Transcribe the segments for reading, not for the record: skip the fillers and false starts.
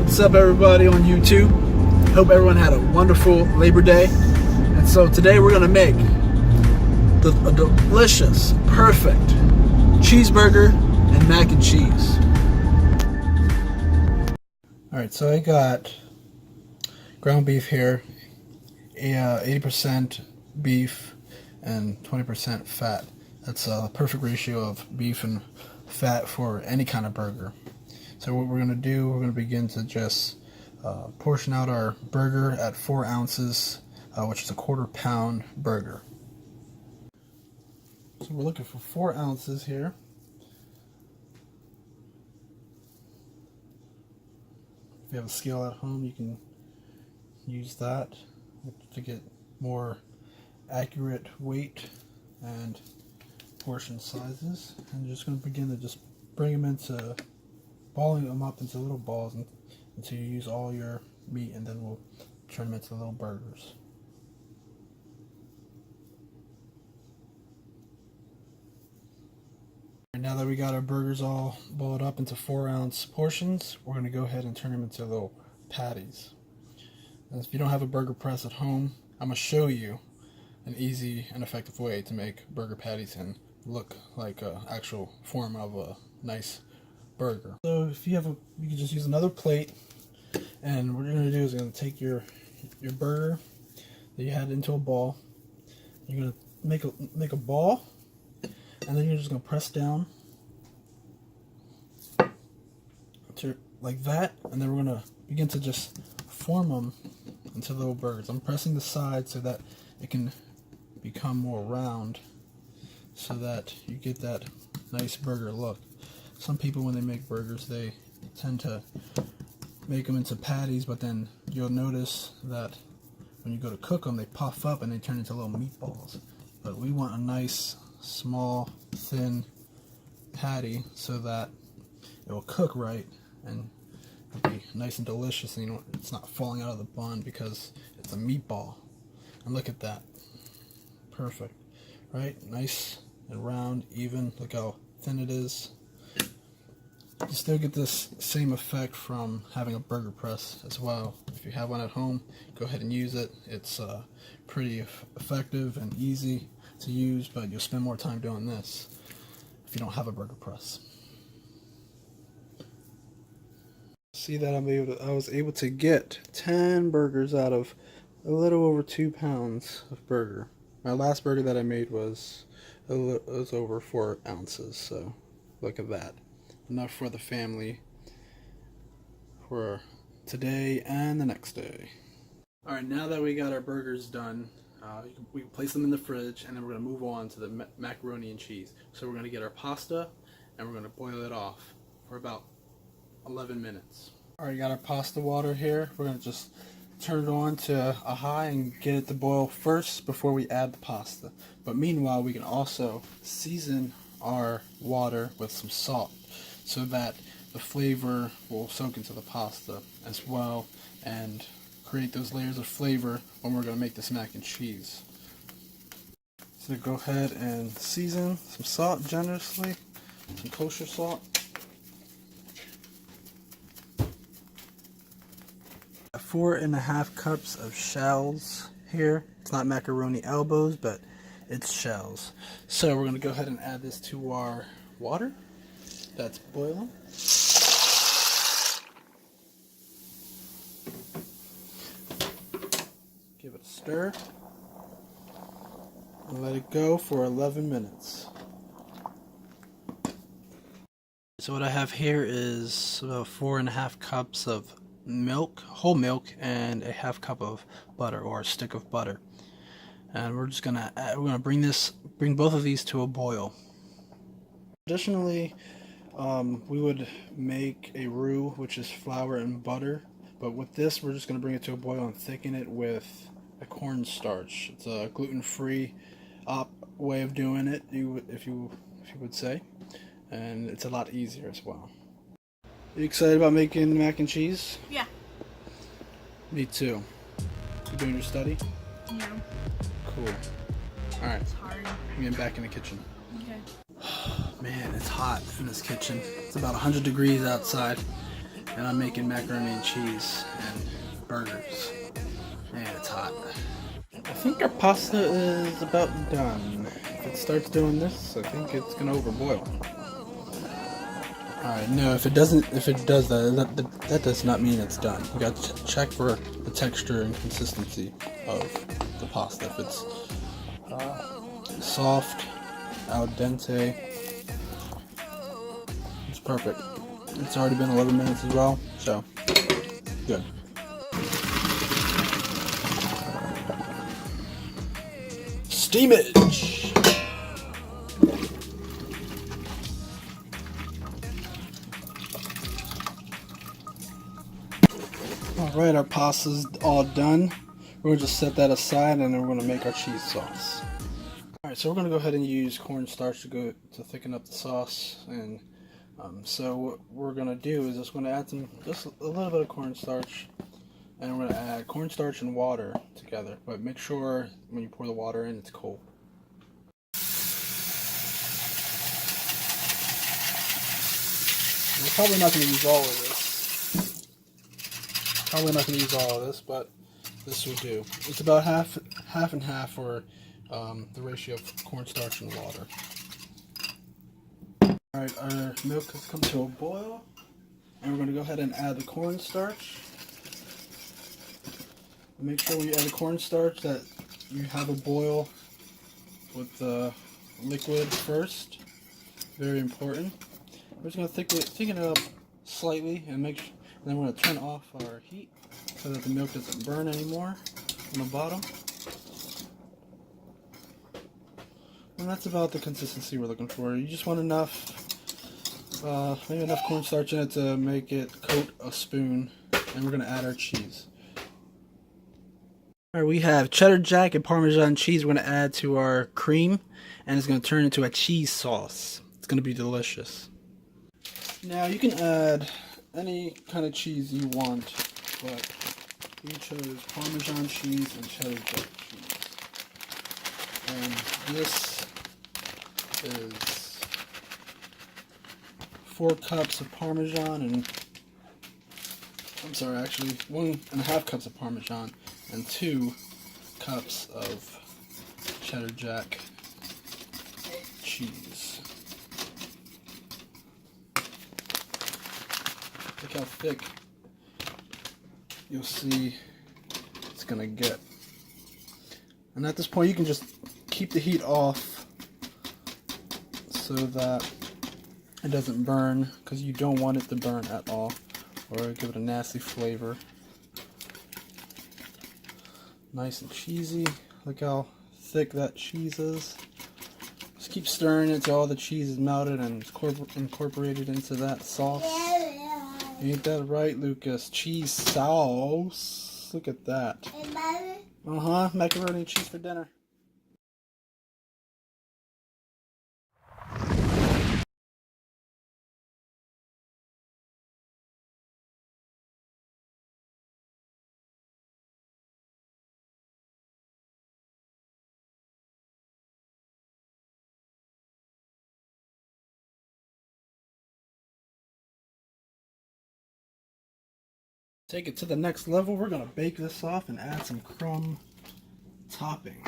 What's up, everybody on YouTube? Hope everyone had a wonderful Labor Day. And so today we're gonna make a delicious, perfect cheeseburger and mac and cheese. Alright, so I got ground beef here, 80% beef and 20% fat. That's a perfect ratio of beef and fat for any kind of burger. So what we're going to do, we're going to begin to just portion out our burger at 4 ounces, which is a 1/4 pound burger. So we're looking for 4 ounces here. If you have a scale at home, you can use that to get more accurate weight and portion sizes. And you're just going to begin to just bring them into, balling them up into little balls until you use all your meat, and then we'll turn them into little burgers. And now that we got our burgers all balled up into 4-ounce portions, we're going to go ahead and turn them into little patties. And if you don't have a burger press at home, I'm going to show you an easy and effective way to make burger patties and look like an actual form of a nice burger. So if you can just use another plate, and what you're going to do is you're going to take your burger that you had into a ball. You're going to make a ball, and then you're just going to press down to like that, and then we're going to begin to just form them into little burgers. I'm pressing the side so that it can become more round, so that you get that nice burger look. Some people, when they make burgers, they tend to make them into patties, but then you'll notice that when you go to cook them, they puff up and they turn into little meatballs. But we want a nice, small, thin patty so that it will cook right and it'll be nice and delicious, and it's not falling out of the bun because it's a meatball. And look at that. Perfect. Right? Nice and round, even. Look how thin it is. You still get this same effect from having a burger press as well. If you have one at home, go ahead and use it. It's pretty effective and easy to use, but you'll spend more time doing this if you don't have a burger press. See that I was able to get 10 burgers out of a little over 2 pounds of burger. My last burger that I made was over 4 ounces, so look at that. Enough for the family for today and the next day. Alright, now that we got our burgers done, we can place them in the fridge, and then we're going to move on to the macaroni and cheese. So we're going to get our pasta, and we're going to boil it off for about 11 minutes. Alright, got our pasta water here. We're going to just turn it on to a high and get it to boil first before we add the pasta. But meanwhile, we can also season our water with some salt, so that the flavor will soak into the pasta as well and create those layers of flavor when we're going to make this mac and cheese. So go ahead and season some salt generously, some kosher salt. 4.5 cups of shells here. It's not macaroni elbows, but it's shells. So we're going to go ahead and add this to our water that's boiling. Give it a stir and let it go for 11 minutes. So what I have here is about 4.5 cups of milk, whole milk, and a 1/2 cup of butter, or a stick of butter. And we're just gonna bring both of these to a boil. Additionally, we would make a roux, which is flour and butter, but with this we're just going to bring it to a boil and thicken it with a cornstarch. It's a gluten-free way of doing it, if you would say, and it's a lot easier as well. Are you excited about making mac and cheese? Yeah. Me too. You doing your study? Yeah. Cool. Alright. It's hard. I'm getting back in the kitchen. Okay. Man, it's hot in this kitchen. It's about 100 degrees outside. and I'm making macaroni and cheese and burgers. And it's hot. I think our pasta is about done. If it starts doing this, I think it's gonna overboil. Alright, no, if it does that does not mean it's done. You got to check for the texture and consistency of the pasta. If it's soft, al dente, it's perfect. It's already been 11 minutes as well, so good. Steamage! Alright, our pasta's all done. We're going to just set that aside and then we're going to make our cheese sauce. Alright, so we're going to go ahead and use cornstarch to thicken up the sauce. And so what we're going to do is just going to add just a little bit of cornstarch. And we're going to add cornstarch and water together. But make sure when you pour the water in, it's cold. We're probably not going to use all of this. But this will do. It's about half and half for the ratio of cornstarch and water. Alright, our milk has come to a boil, and we're going to go ahead and add the cornstarch. Make sure when you add the cornstarch that you have a boil with the liquid first. Very important. We're just going to thicken it up slightly and make sure. And then we're going to turn off our heat so that the milk doesn't burn anymore on the bottom. And that's about the consistency we're looking for. You just want enough, maybe enough cornstarch in it to make it coat a spoon. And we're going to add our cheese. Alright, we have cheddar jack and Parmesan cheese we're going to add to our cream. And it's going to turn into a cheese sauce. It's going to be delicious. Now you can add any kind of cheese you want, but we chose Parmesan cheese and cheddar jack cheese. And this is 4 cups of Parmesan and, I'm sorry, actually 1.5 cups of Parmesan and 2 cups of cheddar jack cheese. Look how thick you'll see it's gonna get. And at this point you can just keep the heat off so that it doesn't burn, because you don't want it to burn at all or give it a nasty flavor. Nice and cheesy. Look how thick that cheese is. Just keep stirring it until all the cheese is melted and incorporated into that sauce. Ain't that right, Lucas? Cheese sauce. Look at that. Uh-huh. Macaroni and cheese for dinner. Take it to the next level. We're going to bake this off and add some crumb topping.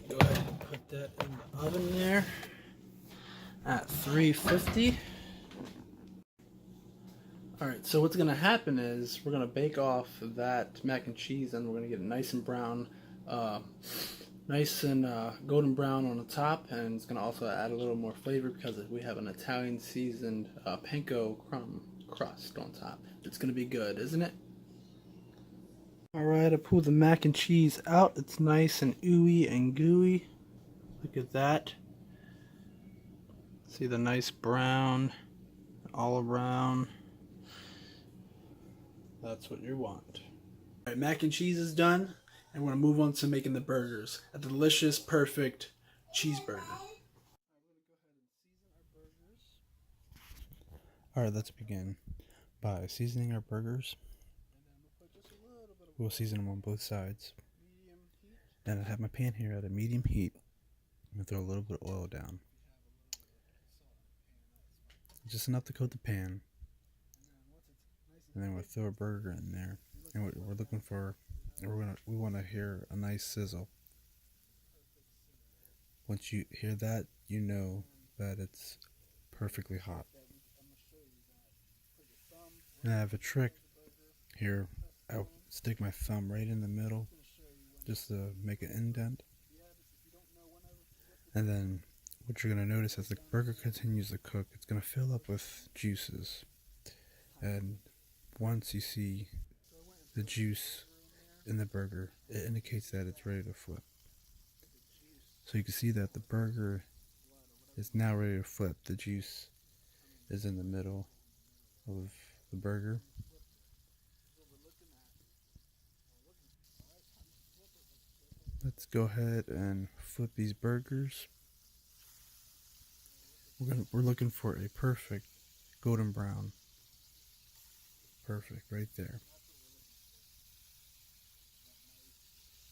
Go ahead and put that in the oven there at 350. Alright, so what's going to happen is we're going to bake off that mac and cheese and we're going to get it nice and brown, nice and golden brown on the top, and it's going to also add a little more flavor because we have an Italian seasoned panko crumb crust on top. It's going to be good, isn't it? Alright, I pulled the mac and cheese out. It's nice and ooey and gooey. Look at that. See the nice brown all around. That's what you want. All right, mac and cheese is done, and we're gonna move on to making the burgers. A delicious, perfect cheeseburger. All right, let's begin by seasoning our burgers. We'll season them on both sides. And I have my pan here at a medium heat. I'm gonna throw a little bit of oil down, just enough to coat the pan. And then we'll throw a burger in there, and what we're looking for, we want to hear a nice sizzle. Once you hear that, you know that it's perfectly hot. And I have a trick here. I'll stick my thumb right in the middle just to make an indent. And then what you're going to notice as the burger continues to cook, it's going to fill up with juices. And once you see the juice in the burger, it indicates that it's ready to flip. So you can see that the burger is now ready to flip. The juice is in the middle of the burger. Let's go ahead and flip these burgers. We're looking for a perfect golden brown. Perfect, right there.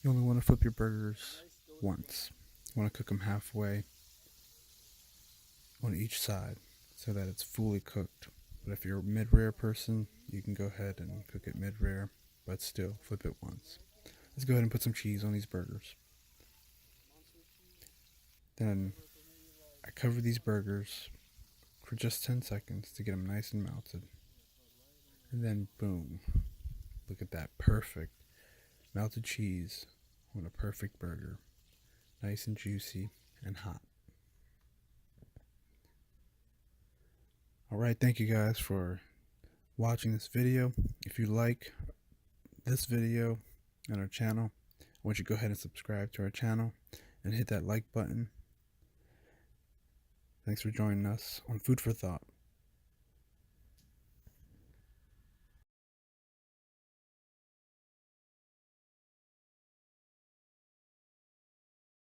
You only want to flip your burgers once. You want to cook them halfway on each side so that it's fully cooked. But if you're a mid-rare person, you can go ahead and cook it mid-rare, but still flip it once. Let's go ahead and put some cheese on these burgers. Then I cover these burgers for just 10 seconds to get them nice and melted. And then boom, look at that, perfect melted cheese on a perfect burger. Nice and juicy and hot. Alright, thank you guys for watching this video. If you like this video and our channel, I want you to go ahead and subscribe to our channel and hit that like button. Thanks for joining us on Food for Thought.